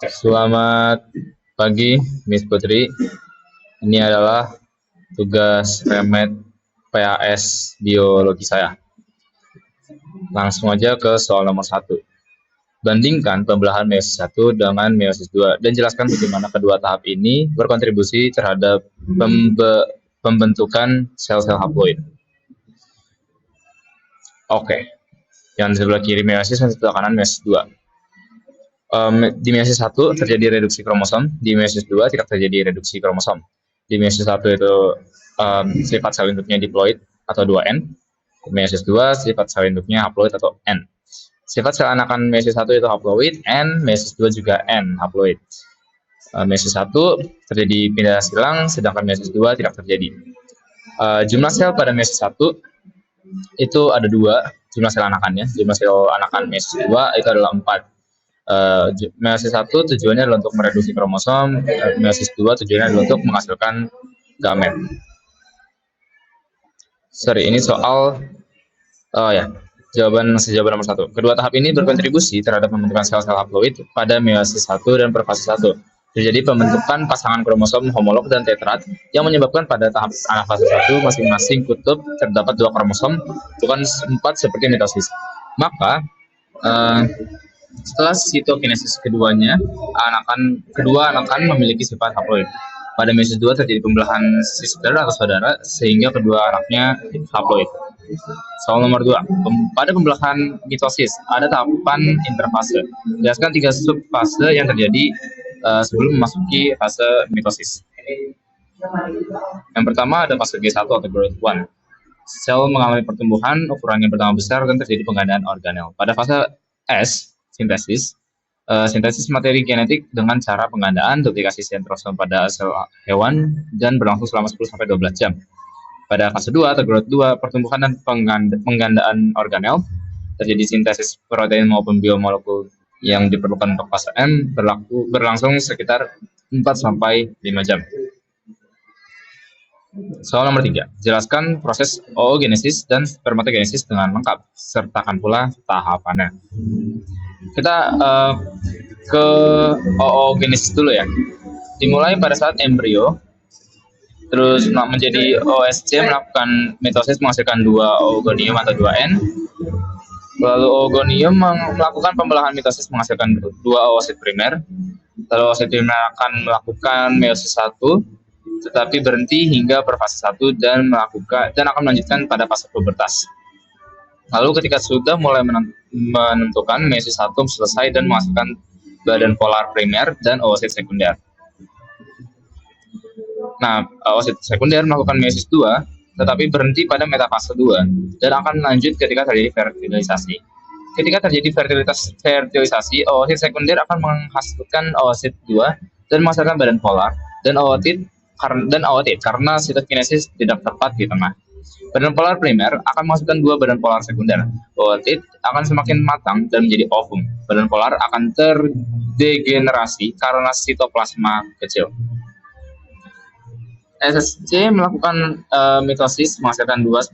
Selamat pagi, Miss Putri. Ini adalah tugas remed PAS biologi saya. Langsung aja ke soal nomor 1. Bandingkan pembelahan meiosis 1 dengan meiosis 2 dan jelaskan bagaimana kedua tahap ini berkontribusi terhadap pembentukan sel-sel haploid. Oke, yang di sebelah kiri meiosis dan sebelah kanan meiosis 2. Di meiosis 1 terjadi reduksi kromosom, di meiosis 2 tidak terjadi reduksi kromosom. Di meiosis 1 itu sifat sel induknya diploid atau 2N. Meiosis 2 sifat sel induknya haploid atau N. Sifat sel anakan meiosis 1 itu haploid, N, meiosis 2 juga N, haploid. Meiosis 1 terjadi pindah silang, sedangkan meiosis 2 tidak terjadi. Jumlah sel pada meiosis 1 itu ada 2, jumlah sel anakannya. Jumlah sel anakan meiosis 2 itu adalah 4. Meiosis 1 tujuannya adalah untuk mereduksi kromosom, meiosis 2 tujuannya adalah untuk menghasilkan gamet. Ini soal jawaban nomor 1. Kedua tahap ini berkontribusi terhadap pembentukan sel-sel haploid pada meiosis 1 dan perfase 1. Terjadi pembentukan pasangan kromosom homolog dan tetrat yang menyebabkan pada tahap anafase 1 masing-masing kutub terdapat 2 kromosom, bukan 4 seperti mitosis. Maka setelah sitokinesis kedua anakan memiliki sifat haploid. Pada meiosis 2 terjadi pembelahan sister atau saudara sehingga kedua anaknya haploid. Soal nomor 2. Pada pembelahan mitosis ada tahapan interfase. Jelaskan 3 subfase yang terjadi sebelum memasuki fase mitosis. Yang pertama ada fase G1 atau growth 1. Sel mengalami pertumbuhan, ukurannya bertambah besar dan terjadi penggandaan organel. Pada fase S, sintesis materi genetik dengan cara penggandaan duplikasi sentrosom pada sel hewan dan berlangsung selama 10-12 jam. Pada fase 2 atau growth 2, pertumbuhan dan penggandaan organel, terjadi sintesis protein maupun biomolekul yang diperlukan untuk fase M berlangsung sekitar 4-5 jam. Soal nomor 3. Jelaskan proses oogenesis dan spermatogenesis dengan lengkap, sertakan pula tahapannya. Kita ke oogenesis dulu ya. Dimulai pada saat embrio, terus menjadi OSC melakukan mitosis menghasilkan 2 oogonium atau 2N. Lalu oogonium melakukan pembelahan mitosis menghasilkan 2 oosit primer. Lalu oosit primer akan melakukan meiosis 1, tetapi berhenti hingga per fase 1 dan akan melanjutkan pada fase pubertas. Lalu ketika sudah mulai menentukan, meiosis 1 selesai dan menghasilkan badan polar primer dan oosit sekunder. Nah, oosit sekunder melakukan meiosis 2, tetapi berhenti pada metafase 2 dan akan lanjut ketika terjadi fertilisasi. Ketika terjadi fertilisasi, oosit sekunder akan menghasilkan oosit 2 dan menghasilkan badan polar dan ootit karena sitokinesis tidak tepat di tengah. Badan polar primer akan menghasilkan 2 badan polar sekunder. Ootit akan semakin matang dan menjadi ovum. Badan polar akan terdegenerasi karena sitoplasma kecil. SSC melakukan mitosis menghasilkan 2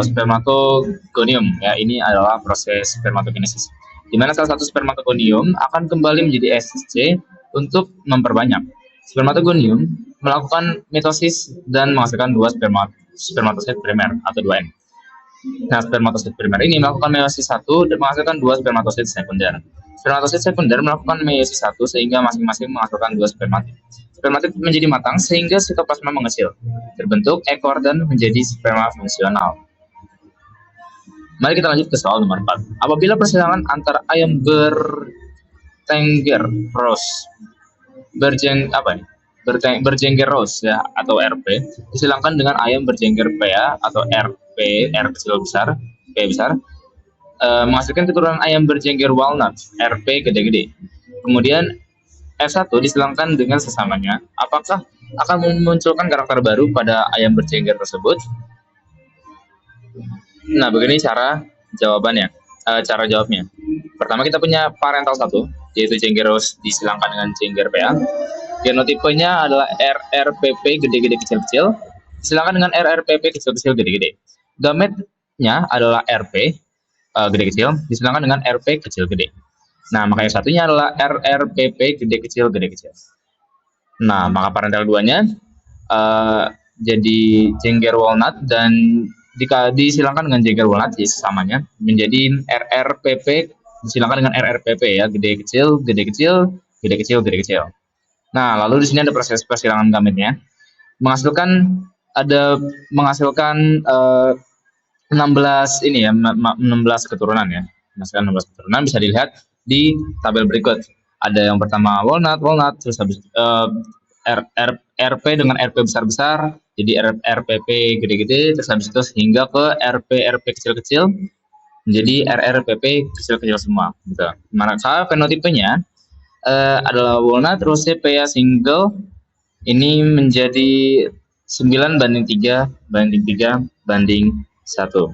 spermatogonium. Ya, ini adalah proses spermatogenesis. Di mana salah satu spermatogonium akan kembali menjadi SSC untuk memperbanyak. Spermatogonium melakukan mitosis dan menghasilkan 2 spermatosit primer atau 2N. Nah, spermatosit primer ini melakukan meiosis 1 dan menghasilkan 2 spermatosit sekunder. Spermatosit sekunder melakukan meiosis 1 sehingga masing-masing menghasilkan 2 spermatid. Spermatid menjadi matang sehingga sitoplasma mengecil, terbentuk ekor dan menjadi sperma fungsional. Mari kita lanjut ke soal nomor 4. Apabila persilangan antara ayam berjengger ros ya atau RP disilangkan dengan ayam berjengger PA atau RP, R kecil besar, P besar, menghasilkan keturunan ayam berjengger walnut, RP gede-gede. Kemudian F1 disilangkan dengan sesamanya, apakah akan memunculkan karakter baru pada ayam berjengger tersebut? Nah, begini cara jawabnya. Pertama kita punya parental 1, yaitu jengger ros disilangkan dengan jengger PA. Genotipenya adalah RRPP gede-gede kecil-kecil, disilangkan dengan RRPP kecil-kecil gede-gede. Gametnya adalah RP gede kecil, disilangkan dengan RP kecil gede. Nah, maka yang satunya adalah RRPP gede kecil gede kecil. Nah, maka parental 2-nya jadi Jengger Walnut dan disilangkan dengan Jengger Walnut ya sesamanya menjadi RRPP, disilangkan dengan RRPP ya, gede kecil gede kecil gede kecil gede kecil. Nah, lalu di sini ada proses persilangan gametnya menghasilkan menghasilkan 16 ini ya 16 keturunan ya. Menghasilkan 16 keturunan bisa dilihat di tabel berikut. Ada yang pertama walnut terus habis RP dengan RP besar-besar, jadi RPP gede-gede, terus habis itu hingga ke RP kecil-kecil, menjadi RRPP kecil-kecil semua. Gitu. Maka fenotipenya adalah walnut rosacea single ini menjadi 9:3 banding 3 banding 1.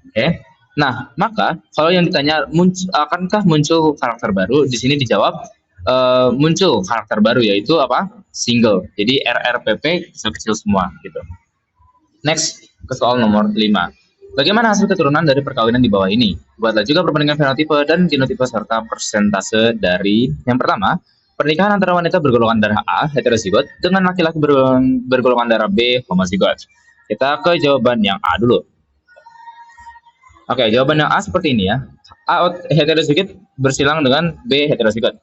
Oke. Nah, maka kalau yang ditanya akankah muncul karakter baru, di sini dijawab muncul karakter baru yaitu apa? Single. Jadi RRPP kecil-kecil semua gitu. Next ke soal nomor 5. Bagaimana hasil keturunan dari perkawinan di bawah ini? Buatlah juga perbandingan fenotipe dan genotipe serta persentase dari yang pertama, pernikahan antara wanita bergolongan darah A heterozigot dengan laki-laki bergolongan darah B homozigot. Kita ke jawaban yang A dulu. Oke, jawaban yang A seperti ini ya. A heterozigot bersilang dengan B heterozigot.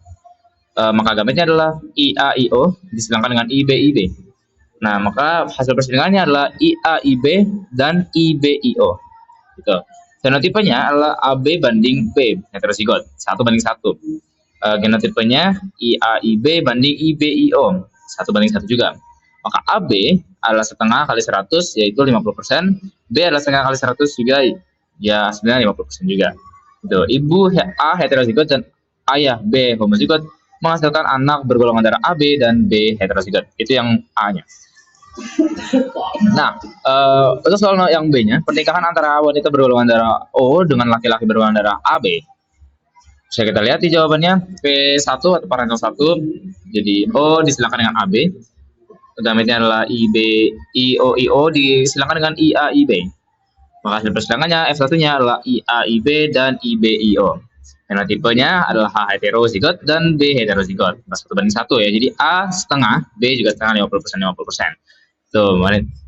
Maka gametnya adalah IAIO disilangkan dengan IBIB. Nah, maka hasil persilangannya adalah IAIB dan IBIO. Gitu. Fenotipenya adalah AB banding B heterozigot, 1:1. Genotipenya IAIB banding IBIO, 1:1 juga. Maka AB adalah setengah kali 100 yaitu 50%, B adalah setengah kali 100 juga ya sebenarnya 50% juga. Gitu. Ibu A heterozigot dan ayah B homozigot menghasilkan anak bergolongan darah AB dan B heterozigot. Itu yang A-nya. Nah, untuk soal yang B-nya, pernikahan antara wanita bergolongan darah O dengan laki-laki bergolongan darah AB. Bisa kita lihat di jawabannya P1 atau parental 1. Jadi O disilakan dengan AB. Gametnya adalah IB, IO disilakan dengan IAIB. Maka hasil persilangannya F1-nya adalah IAIB dan IBIO. Fenotipenya adalah A heterozigot dan B heterozigot. 1:1 ya. Jadi A setengah, B juga setengah 50%. Tuh,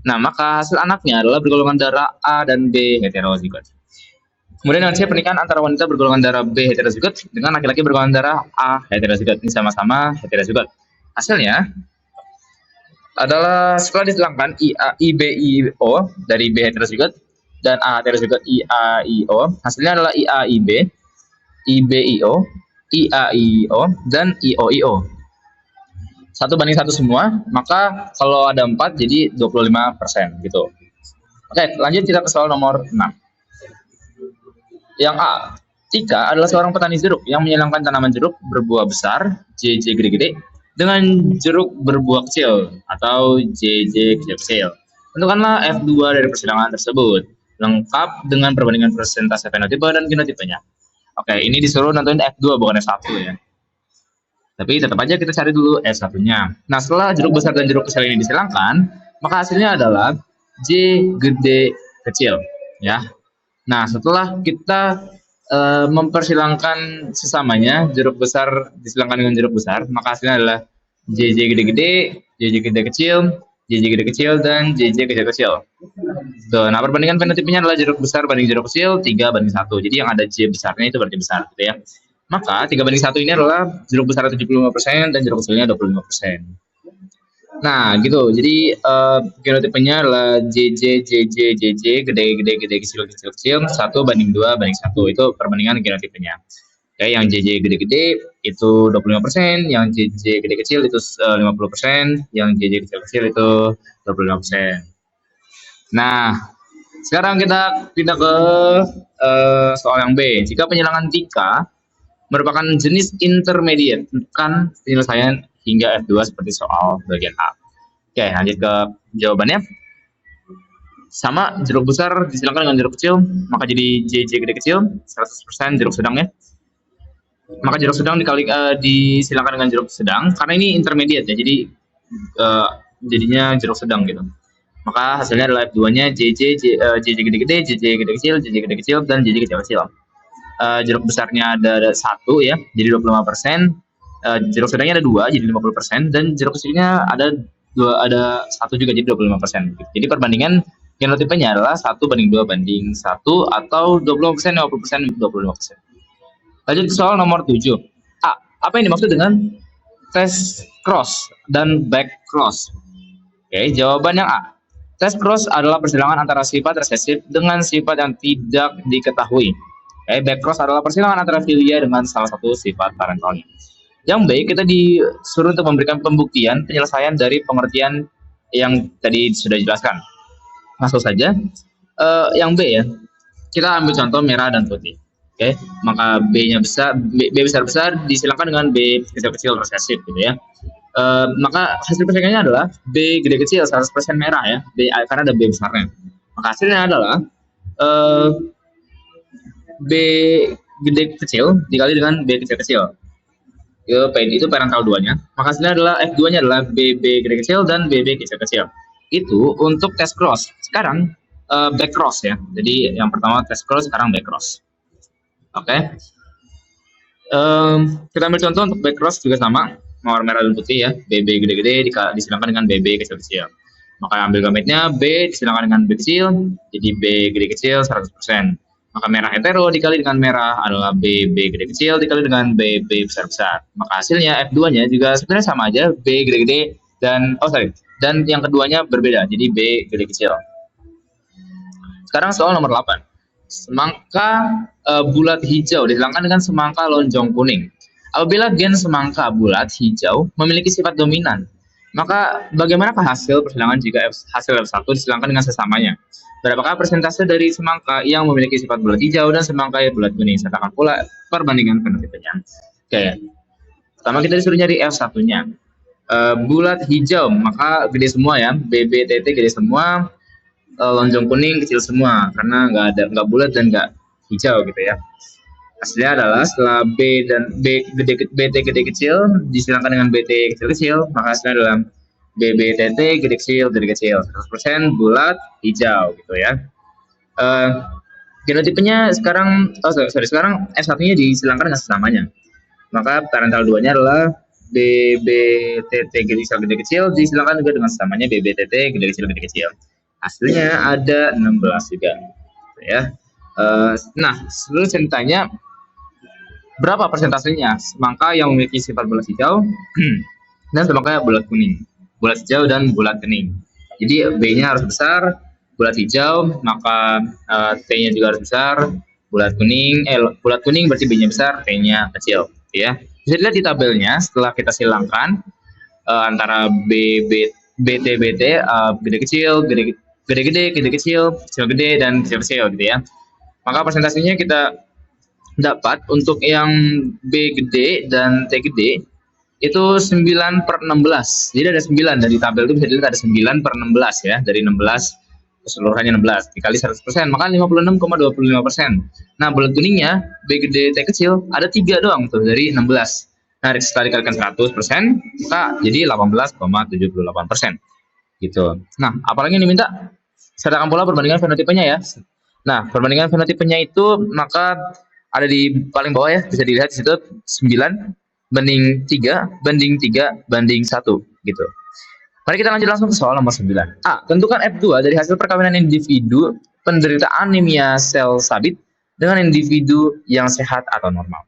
nah maka hasil anaknya adalah bergolongan darah A dan B heterozigot. Kemudian yang C pernikahan antara wanita bergolongan darah B heterozigot dengan laki-laki bergolongan darah A heterozigot. Ini sama-sama heterozigot. Hasilnya adalah setelah disilangkan IBIO dari B heterozigot dan A heterozigot IAIO, hasilnya adalah IAIB, IBIO, IAIO, dan IOIO. 1:1 semua, maka kalau ada 4 jadi 25% gitu. Oke, lanjut kita ke soal nomor 6. Yang A, Tika adalah seorang petani jeruk yang menyilangan tanaman jeruk berbuah besar, JJ gede-gede, dengan jeruk berbuah kecil atau JJ kecil-kecil. Tentukanlah F2 dari persilangan tersebut, lengkap dengan perbandingan persentase fenotipe dan genotipenya. Oke, ini disuruh nentuin F2 bukan F1 ya. Tapi tetap aja kita cari dulu F1-nya. Nah, setelah jeruk besar dan jeruk kecil ini disilangkan, maka hasilnya adalah J gede kecil ya. Nah, setelah kita mempersilangkan sesamanya, jeruk besar disilangkan dengan jeruk besar, maka hasilnya adalah JJ gede-gede, JJ gede kecil, JJ gede kecil, dan JJ kecil-kecil. Tuh, nah perbandingan fenotipenya adalah jeruk besar banding jeruk kecil 3:1. Jadi yang ada J besarnya itu berarti besar gitu ya. Maka 3:1 ini adalah jeruk besar 75% dan jeruk kecilnya 25%. Nah, gitu. Jadi genotipenya adalah JJ gede kecil 1:2:1. Itu perbandingan genotipenya. Oke, yang JJ gede itu 25%, yang JJ gede kecil itu 50%, yang JJ kecil itu 25%. Nah, sekarang kita pindah ke soal yang B. Jika penyilangan Tika merupakan jenis intermediate, bukan penyelesaian hingga F2 seperti soal bagian A. Oke, lanjut ke jawabannya. Sama, jeruk besar disilangkan dengan jeruk kecil, maka jadi JJ gede kecil, 100% jeruk sedang ya. Maka jeruk sedang disilangkan dengan jeruk sedang, karena ini intermediate ya, jadi jadinya jeruk sedang gitu. Maka hasilnya adalah F2-nya JJ gede-gede, JJ gede kecil, JJ gede kecil, dan JJ kecil-kecil. jeruk besarnya ada 1 ya, jadi 25%. Jeruk sedangnya ada 2, jadi 50%, dan jeruk kecilnya ada 1 juga, jadi 25%. Jadi perbandingan genotipenya adalah 1:2:1 atau 20%, 50%, 25%. Lanjut ke soal nomor 7. Apa yang dimaksud dengan test cross dan back cross? Oke, jawaban yang A. Test cross adalah persilangan antara sifat resesif dengan sifat yang tidak diketahui. Oke, back cross adalah persilangan antara filia dengan salah satu sifat parentalnya. Yang B, kita disuruh untuk memberikan pembuktian penyelesaian dari pengertian yang tadi sudah dijelaskan. Langsung saja. Yang B ya, kita ambil contoh merah dan putih. Oke, maka B besar disilakan dengan B kecil resesif gitu ya. Maka hasil persaingannya adalah B gede kecil 100% merah ya, karena ada B besarnya. Maka hasilnya adalah B gede kecil dikali dengan B kecil kecil. Itu parental 2-nya. Maka hasilnya adalah F2-nya adalah BB gede kecil dan BB kecil kecil. Itu untuk test cross. Sekarang back cross ya. Jadi yang pertama test cross, sekarang back cross. Oke. Kita ambil contoh untuk back cross juga sama, mawar merah dan putih ya. BB gede-gede disilakan dengan BB kecil-kecil. Maka ambil gametnya B disilakan dengan B kecil, jadi B gede kecil 100%. Maka merah hetero dikali dengan merah adalah BB gede kecil dikali dengan BB besar-besar. Maka hasilnya F2-nya juga sebenarnya sama aja, B gede-gede dan yang keduanya berbeda, jadi B gede kecil. Sekarang soal nomor 8. Semangka bulat hijau dihilangkan dengan semangka lonjong kuning. Apabila gen semangka bulat hijau memiliki sifat dominan, maka bagaimanakah hasil persilangan jika hasil F1 disilangkan dengan sesamanya? Berapakah persentase dari semangka yang memiliki sifat bulat hijau dan semangka yang bulat kuning? Sertakan pula perbandingan fenotipenya. Oke, pertama kita disuruh nyari F1-nya. Bulat hijau, maka gede semua ya, BBTT gede semua. Lonjong kuning kecil semua karena nggak bulat dan nggak hijau gitu ya. Hasilnya adalah setelah BT gede kecil disilangkan dengan BT kecil kecil, maka hasilnya adalah BBTT gede kecil 100% bulat hijau gitu ya. Genotipenya sekarang sekarang F1-nya disilangkan dengan sesamanya. Maka parental 2-nya adalah BBTT gede kecil disilangkan juga dengan sesamanya BBTT gede kecil. Hasilnya ada 16 juga ya. Nah, sebelum saya ditanya berapa persentasenya semangka yang memiliki sifat bulat hijau dan semangka bulat kuning, bulat hijau dan bulat kuning. Jadi B-nya harus besar, bulat hijau, maka T-nya juga harus besar, bulat kuning berarti B-nya besar, T-nya kecil ya. Bisa dilihat di tabelnya setelah kita silangkan antara BT gede kecil, gede kecil, kecil gede, dan kecil kecil gitu ya. Maka persentasenya kita dapat untuk yang B gede dan T gede itu 9/16. Jadi ada 9 dari tabel itu bisa dilihat ada 9/16 ya, dari 16 keseluruhannya 16 dikali 100%, maka 56,25%. Nah, bulat kuningnya B gede T kecil ada 3 doang tuh dari 16. Nah, setelah dikalikan 100%, maka jadi 18,78%. Gitu. Nah, apalagi yang diminta? Sertakan pula perbandingan fenotipenya ya. Nah, perbandingan fenotipenya itu maka ada di paling bawah ya, bisa dilihat di situ 9:3 banding 1 gitu. Mari kita lanjut langsung ke soal nomor 9. Tentukan F2 dari hasil perkawinan individu penderita anemia sel sabit dengan individu yang sehat atau normal.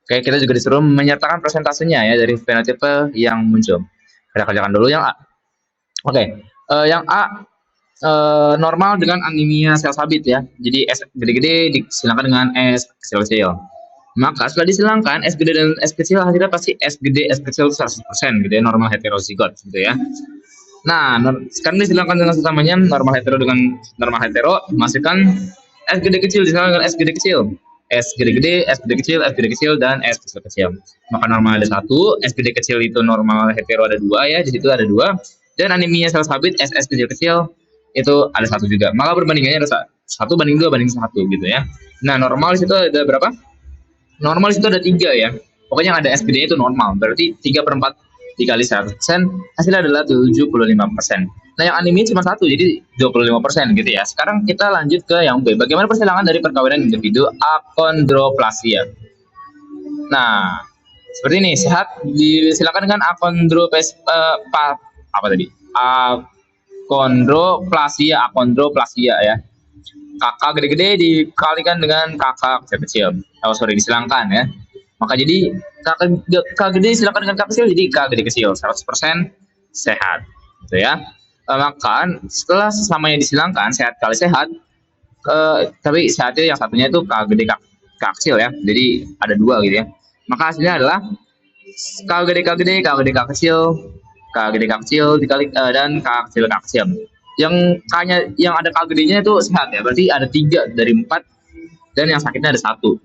Oke, kita juga disuruh menyertakan persentasenya ya dari fenotipe yang muncul. Kita kerjakan dulu yang A. Oke, yang A normal dengan anemia sel sabit ya. Jadi S gede-gede disilangkan dengan S kecil-kecil. Maka setelah disilangkan S gede dan S kecil hasilnya pasti S gede S kecil 100% gitu ya, normal heterozigot gitu ya. Nah, sekarang disilangkan dengan sesamanya normal hetero dengan normal hetero, masukkan S gede kecil disilangkan dengan S gede kecil. S gede-gede, S gede kecil, S gede kecil, dan S kecil-kecil. Maka normal ada 1, S gede kecil itu normal hetero ada 2 ya, di situ ada 2. Dan anemia sel sabit SS kecil-kecil itu ada 1 juga. Maka perbandingannya ada 1:2:1 gitu ya. Nah, normal di situ ada berapa? Normal di situ ada 3 ya. Pokoknya yang ada S gede itu normal. Berarti 3/4 dikali 100%, hasilnya adalah 75%. Nah, yang anemia cuma satu, jadi 25% gitu ya. Sekarang kita lanjut ke yang B. Bagaimana persilangan dari perkawinan individu akondroplasia? Nah, seperti ini, sehat disilakan dengan apa tadi? Akondroplasia ya. Kakak gede-gede dikalikan dengan kakak kecil. Oh sorry, disilangkan ya. Maka jadi kakak gede silakan dengan kakak kecil, jadi kakak gede kecil 100% sehat, gitu ya. Maka setelah sesamanya disilangkan sehat kali sehat, tapi sehatnya yang satunya itu kakak gede kakak kecil ya. Jadi ada dua gitu ya. Maka hasilnya adalah kakak gede kakak gede kakak gede kakak kecil dikali dan kakak kecil. Yang ada kakak gedenya itu sehat ya, berarti ada 3 dari 4 dan yang sakitnya ada 1.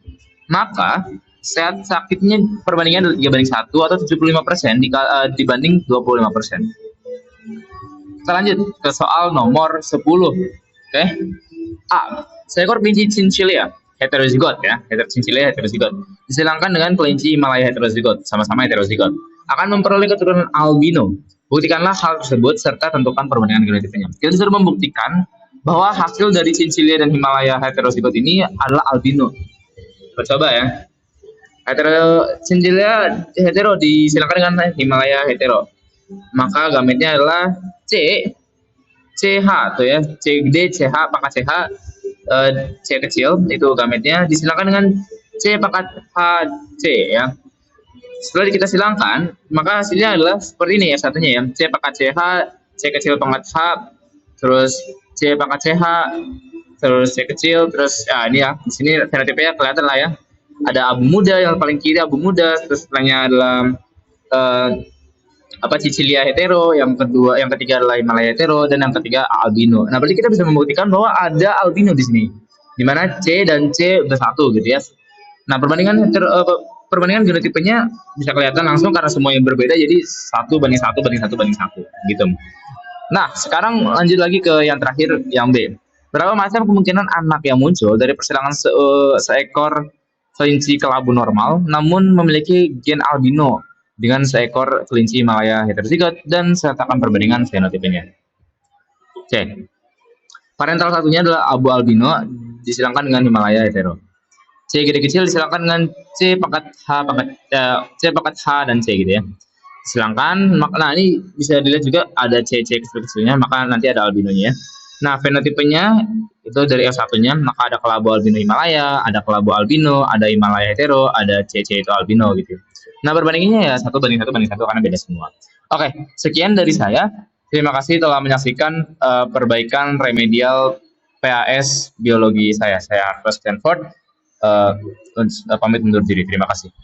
Maka sehat sakitnya perbandingan 3:1 atau 75% dibanding 25%. Kita lanjut ke soal nomor 10. Oke. A. Seekor kelinci Chinchilla heterozigot ya, Chinchilla heterozigot disilangkan dengan kelinci Himalaya heterozigot, sama-sama heterozigot, akan memperoleh keturunan albino. Buktikanlah hal tersebut serta tentukan perbandingan genotifnya. Kita disuruh membuktikan bahwa hasil dari Chinchilla dan Himalaya heterozigot ini adalah albino. Kita coba ya. Chinchilla hetero disilakan dengan Himalaya hetero. Maka gametnya adalah CH tuh ya, C gede, CH pangkat CH, C kecil itu gametnya disilakan dengan C pangkat HC ya. Setelah kita silangkan, maka hasilnya adalah seperti ini ya, satunya ya, C pangkat CH, C kecil pangkat H, terus C pangkat CH, terus C kecil, terus ya ini ya, di sini fenotipenya kelihatan lah ya. Ada abu muda, yang paling kiri abu muda, terus setelahnya adalah Chinchilla hetero, yang ketiga adalah Himalaya hetero, dan yang ketiga albino. Nah, berarti kita bisa membuktikan bahwa ada albino di sini, di mana C dan C udah satu gitu ya. Nah, perbandingan genotipenya bisa kelihatan langsung karena semua yang berbeda, jadi 1:1 gitu. Nah, sekarang lanjut lagi ke yang terakhir, yang B. Berapa macam kemungkinan anak yang muncul dari persilangan seekor kelinci kelabu normal namun memiliki gen albino dengan seekor kelinci Himalaya heterozigot, dan sertakan perbandingan fenotipenya. C. Parental satunya adalah abu albino disilangkan dengan Himalaya hetero. C gede kecil disilangkan dengan C pangkat H dan C gitu ya. Silangkan. Nah, ini bisa dilihat juga ada C kecil-kecilnya, maka nanti ada albinonya ya. Nah, fenotipenya itu dari F1-nya, maka ada kelabu albino Himalaya, ada kelabu albino, ada Himalaya hetero, ada C itu albino gitu. Nah, perbandingannya ya 1:1 karena beda semua. Oke, sekian dari saya. Terima kasih telah menyaksikan perbaikan remedial PAS biologi saya. Saya Harvest Stanford. Pamit undur diri. Terima kasih.